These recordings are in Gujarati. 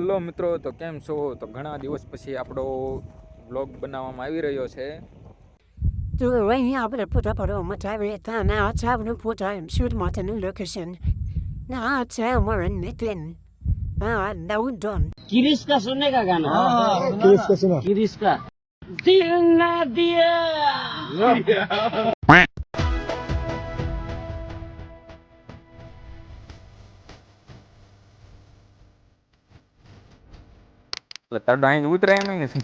હેલો મિત્રો, તો કેમ છો? તો ઘણા દિવસ પછી આપણો બ્લોગ બનાવવામાં આવી રહ્યો છે. તો અહીંયા આપણે ફોટા પાડવામાં આવી હતા અને આ છે આપણે ફોટા શૂટ માટેનું લોકેશન ને આ છે અમારા નિતિન दाऊद डॉन किरिश का सुनने का गाना किरिश का सुना किरिश का दिल ना दिया તારું ડાઈન ઉતરાય એમ નથી.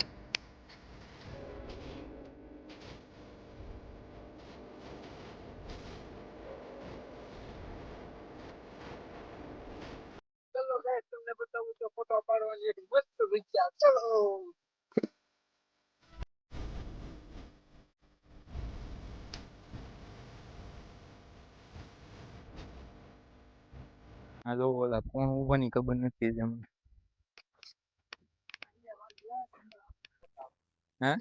ચલો ગાઈસ, તમને બતાવું તો ફોટો પાડવાની એક મસ્ત વિચાર. ચલો આ જો ઓલા કોણ ઉભાની ખબર નથી જ અમને. હે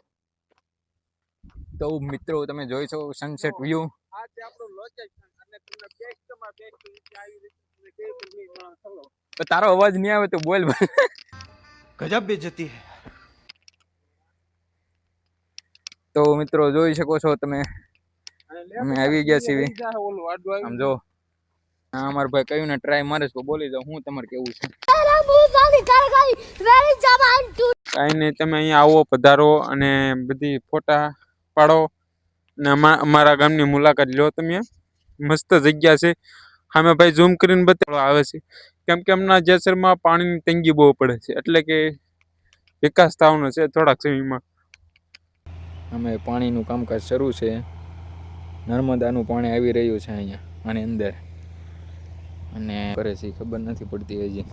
તો મિત્રો તમે જોઈ છો સનસેટ વ્યૂ. આ છે આપણું લોકેશન અને તમને બેસ્ટમાં બેસ્ટ રીતે આવી રીતે કેવી ચલો. તો તારો અવાજ નહીં આવે તો બોલ. गजब बेइज्जती है। તો મિત્રો જોઈ શકો છો તમે, અમે આવી ગયા છીએ. આમ જો હા, અમાર ભાઈ કયું ને ટ્રાય મારે તો બોલી જાવ. હું તમારે કેવું છે? કાંઈ નહીં, તમે અહીંયા આવો, પધારો અને બધી ફોટા પાડો ને અમારા ગામની મુલાકાત લો. તમે મસ્ત જગ્યા છે. સામે ભાઈ ઝૂમ કરીને બતાવવા આવે છે, કેમ કે હમણાં જેસરમાં પાણીની તંગી બહુ પડે છે, એટલે કે વિકાસ થવાનો છે થોડાક સમયમાં. અમે પાણીનું કામકાજ શરૂ છે. નર્મદાનું પાણી આવી રહ્યું છે અહીંયા આની અંદર, અને કરે છે ખબર નથી પડતી હજી.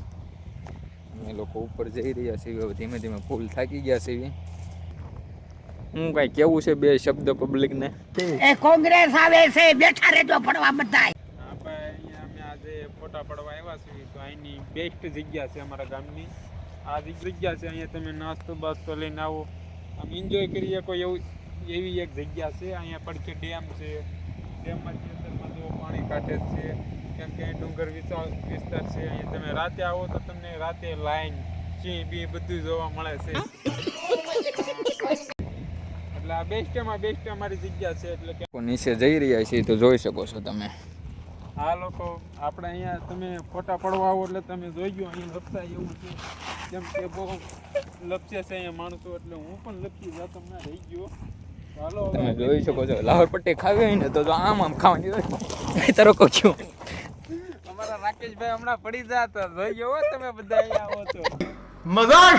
અમે લોકો ઉપર જઈ રહ્યા છીએ, ધીમે ધીમે ફૂલ થાકી ગયા છીએ. હું કઈ કેવું છે બે શબ્દ પબ્લિક ને? ए कांग्रेस आवे से बैठा रहजो પડવા બધાય. આપણે અહીંયા અમે આજે ફોટા પડવા આવ્યા છીએ. તો અહીંની બેસ્ટ જગ્યા છે અમારા ગામની. આ જગ્યા છે, અહીંયા તમે નાસ્તો બાસ્તો લઈને આવો, આમ એન્જોય કરી શકો એવી એક જગ્યા છે. અહીંયા પડખે ડેમ છે. ડેમમાંથી અંદરમાં જો પાણી કાઢે છે, કેમ કે ડુંગર વિસ્તાર છે. અહીંયા તમે રાતે આવો તો તમને રાતે લાઈન સિંહ બી બધું જોવા મળે છે. એટલે આ બેસ્ટમાં બેસ્ટ અમારી જગ્યા છે. એટલે કે નીચે જઈ રહ્યા છીએ તો જોઈ શકો છો તમે. આ લોકો આપણે અહીંયા તમે ફોટા પડવા આવો એટલે તમે જોઈ ગયો અહીંયા લપસાય એવું છે, કેમ કે બહુ લપસે છે અહીંયા માણસો, એટલે હું પણ લપસી જતો ના રહી ગયો. હાલો, તમે જોઈ શકો છો. લાહોર પટ્ટી ખાવી હોય ને તો આમ આમ ખાવાની હોય. તારો કોચ્યું અમારા રાકેશભાઈ હમણાં પડી જતા જોઈ ગયો તમે બધા અહીંયા આવો તો मजाक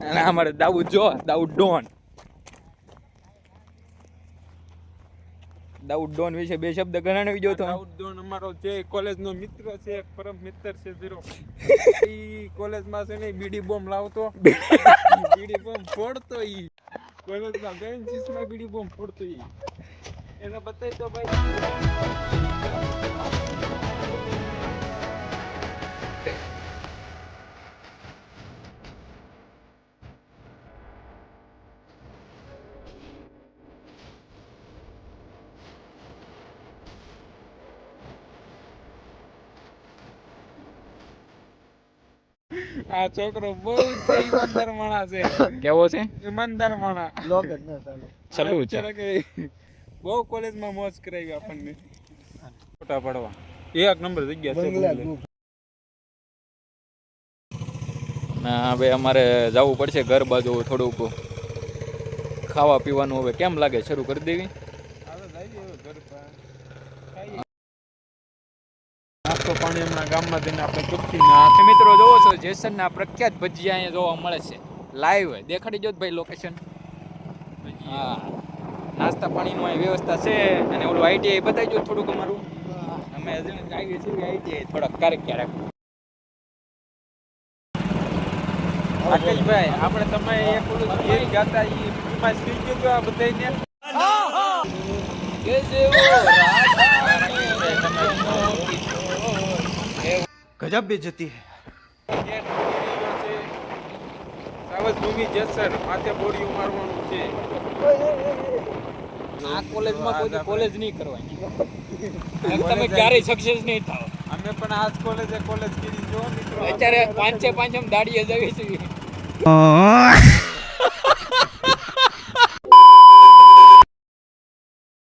અને અમારે દાઉદ જો, દાઉદ ડોન વિશે બે શબ્દ ગણાવી જો તો. દાઉદ ડોન અમારો જે કોલેજનો મિત્ર છે, એક પરમ મિત્ર છે ઝીરો. ઈ કોલેજમાં છે ને બીડી બોમ્બ લાવતો, બીડી બોમ્બ ફોડતો. ઈ કોલેજમાં બેન્ચીસમાં બીડી બોમ્બ ફોડતો. ઈ એને બતાવી તો ભાઈ. આ છોકરો બહુ ઈમાનદાર માણસ છે. કેવો છે? ઈમાનદાર માણસ. ચાલુ છે કે બહુ કોલેજમાં મોજ કરાવી આપણને. ફોટા પડવા એક નંબર જગ્યા છે. ના હવે અમારે જવું પડશે ઘર બાજુ. થોડુંક ખાવા પીવાનું હવે કેમ લાગે, શરૂ કરી દેવી? નાસ્તો પાણી હમણાં ગામમાં જઈને આપણે ચૂકીને. મિત્રો જોવો છો જેસરના પ્રખ્યાત ભજીયા અહીંયા જોવા મળે છે. લાઈવ દેખાડી જો ભાઈ લોકેશન. હા, નાસ્તા પાણીની અહીં વ્યવસ્થા છે. અને ઓલું આઈટીઆઈ બતાવી જો થોડુંક અમારું. અમે હજી આવીએ છીએ આઈટીઆઈ થોડાક ક્યારેક. રાકેશભાઈ, આપણે તમે એક ઓલું ગીત ગાતા એમાં સ્પીચ ગયો આ બધાને. गजब बेइज्जती है। સાવજ ભૂમિ જેસર માથે બોડી મારવાનું છે. આ કોલેજમાં કોઈ કોલેજ નહીં કરવાની. તમે ક્યારેય સક્સેસ નહીં થાવ. અમે પણ આજ કોલેજ કરી જો મિત્રો અત્યારે પાંચે પાંચમ દાડીએ જવી છે.